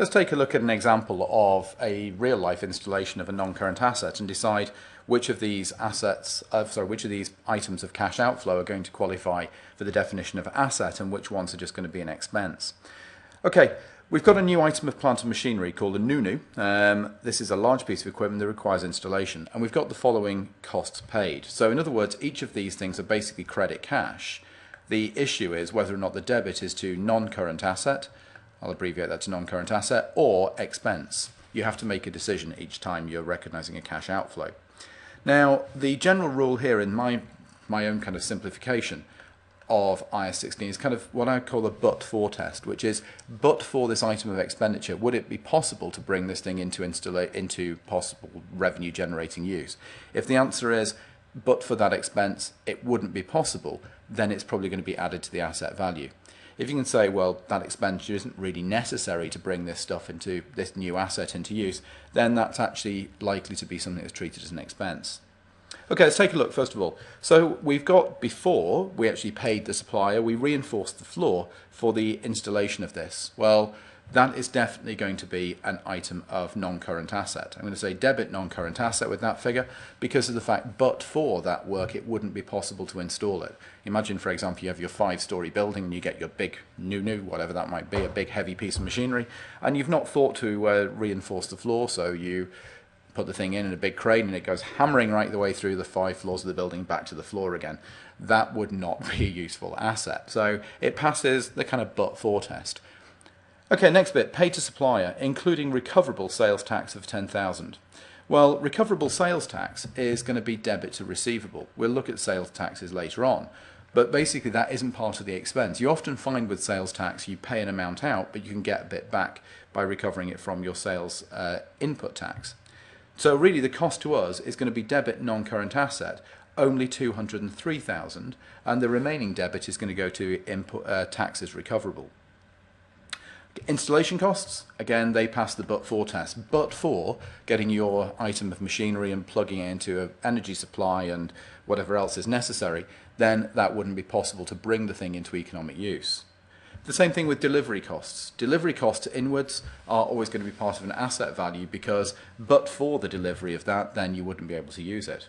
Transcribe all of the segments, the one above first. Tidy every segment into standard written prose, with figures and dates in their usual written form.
Let's take a look at an example of a real-life installation of a non-current asset and decide which of these which of these items of cash outflow are going to qualify for the definition of asset and which ones are just going to be an expense. Okay, we've got a new item of plant and machinery called a NUNU. This is a large piece of equipment that requires installation, and we've got the following costs paid. So in other words, each of these things are basically credit cash. The issue is whether or not the debit is to non-current asset, I'll abbreviate that to non-current asset, or expense. You have to make a decision each time you're recognizing a cash outflow. Now, the general rule here in my own kind of simplification of IAS 16 is kind of what I call the but-for test, which is, but for this item of expenditure, would it be possible to bring this thing into possible revenue generating use? If the answer is, but for that expense, it wouldn't be possible, then it's probably going to be added to the asset value. If you can say, well, that expenditure isn't really necessary to bring this new asset into use, then that's actually likely to be something that's treated as an expense. Okay, let's take a look first of all. So we've got, before we actually paid the supplier, we reinforced the floor for the installation of this. Well, that is definitely going to be an item of non-current asset. I'm going to say debit non-current asset with that figure because of the fact, but for that work, it wouldn't be possible to install it. Imagine, for example, you have your 5-story building and you get your big NUNU, whatever that might be, a big heavy piece of machinery, and you've not thought to reinforce the floor, so you put the thing in a big crane and it goes hammering right the way through the 5 floors of the building back to the floor again. That would not be a useful asset. So it passes the kind of but-for test. Okay, next bit, pay to supplier, including recoverable sales tax of $10,000. Well, recoverable sales tax is going to be debit to receivable. We'll look at sales taxes later on, but basically that isn't part of the expense. You often find with sales tax you pay an amount out, but you can get a bit back by recovering it from your sales input tax. So really the cost to us is going to be debit non-current asset, only $203,000, and the remaining debit is going to go to input taxes recoverable. Installation costs, again, they pass the but-for test. But for getting your item of machinery and plugging it into an energy supply and whatever else is necessary, then that wouldn't be possible to bring the thing into economic use. The same thing with delivery costs. Delivery costs inwards are always going to be part of an asset value because but for the delivery of that, then you wouldn't be able to use it.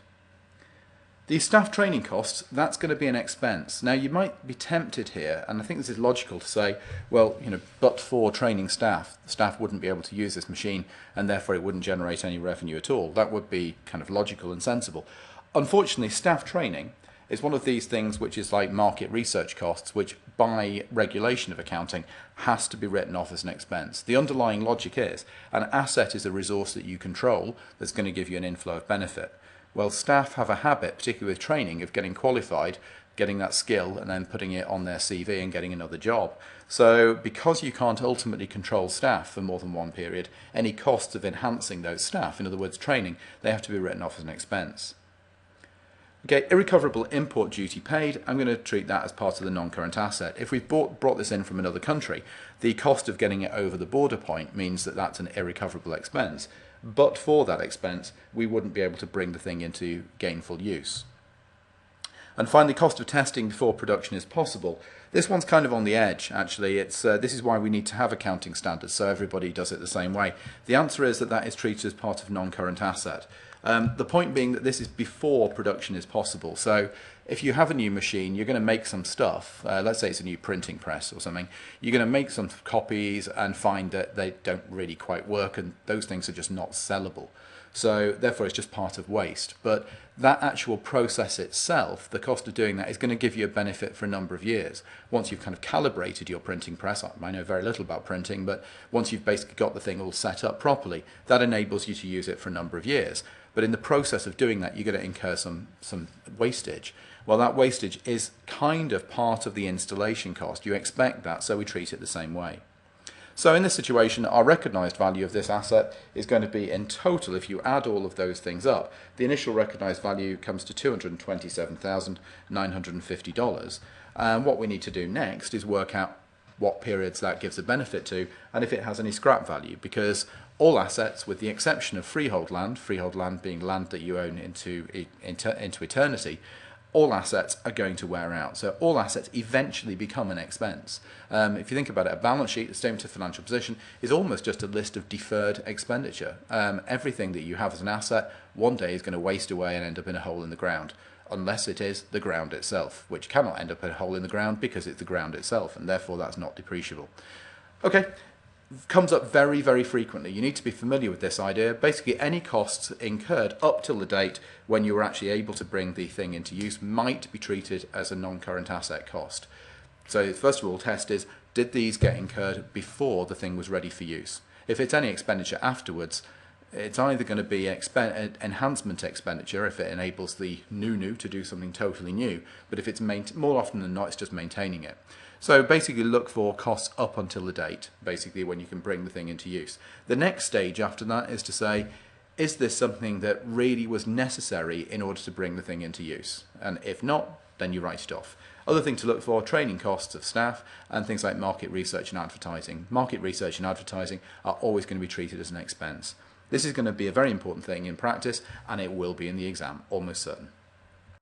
The staff training costs, that's going to be an expense. Now you might be tempted here, and I think this is logical to say, well, but for training staff, staff wouldn't be able to use this machine and therefore it wouldn't generate any revenue at all. That would be kind of logical and sensible. Unfortunately, staff training is one of these things which is like market research costs, which by regulation of accounting has to be written off as an expense. The underlying logic is an asset is a resource that you control that's going to give you an inflow of benefit. Well, staff have a habit, particularly with training, of getting qualified, getting that skill, and then putting it on their CV and getting another job. So because you can't ultimately control staff for more than one period, any costs of enhancing those staff, in other words training, they have to be written off as an expense. Okay, irrecoverable import duty paid, I'm going to treat that as part of the non-current asset. If we've brought this in from another country, the cost of getting it over the border point means that that's an irrecoverable expense. But for that expense, we wouldn't be able to bring the thing into gainful use. And finally, cost of testing before production is possible. This one's kind of on the edge, actually. This is why we need to have accounting standards, so everybody does it the same way. The answer is that that is treated as part of non-current asset. The point being that this is before production is possible. So if you have a new machine, you're going to make some stuff. Let's say it's a new printing press or something. You're going to make some copies and find that they don't really quite work, and those things are just not sellable. So therefore it's just part of waste. But that actual process itself, the cost of doing that, is going to give you a benefit for a number of years. Once you've kind of calibrated your printing press, I know very little about printing, but once you've basically got the thing all set up properly, that enables you to use it for a number of years. But in the process of doing that, you're going to incur some wastage. Well, that wastage is kind of part of the installation cost. You expect that, so we treat it the same way. So in this situation, our recognised value of this asset is going to be, in total, if you add all of those things up, the initial recognised value comes to $227,950. And what we need to do next is work out what periods that gives a benefit to, and if it has any scrap value, because all assets, with the exception of freehold land being land that you own into eternity, all assets are going to wear out. So all assets eventually become an expense. If you think about it, a balance sheet, a statement of financial position, is almost just a list of deferred expenditure. Everything that you have as an asset one day is going to waste away and end up in a hole in the ground, unless it is the ground itself, which cannot end up in a hole in the ground because it's the ground itself, and therefore that's not depreciable. Okay, comes up very, very frequently. You need to be familiar with this idea. Basically, any costs incurred up till the date when you were actually able to bring the thing into use might be treated as a non-current asset cost. So first of all, test is, did these get incurred before the thing was ready for use? If it's any expenditure afterwards, it's either going to be enhancement expenditure if it enables the new to do something totally new, but if it's more often than not, it's just maintaining it. So basically look for costs up until the date, basically when you can bring the thing into use. The next stage after that is to say, is this something that really was necessary in order to bring the thing into use? And if not, then you write it off. Other thing to look for, training costs of staff and things like market research and advertising. Market research and advertising are always going to be treated as an expense. This is going to be a very important thing in practice, and it will be in the exam, almost certain.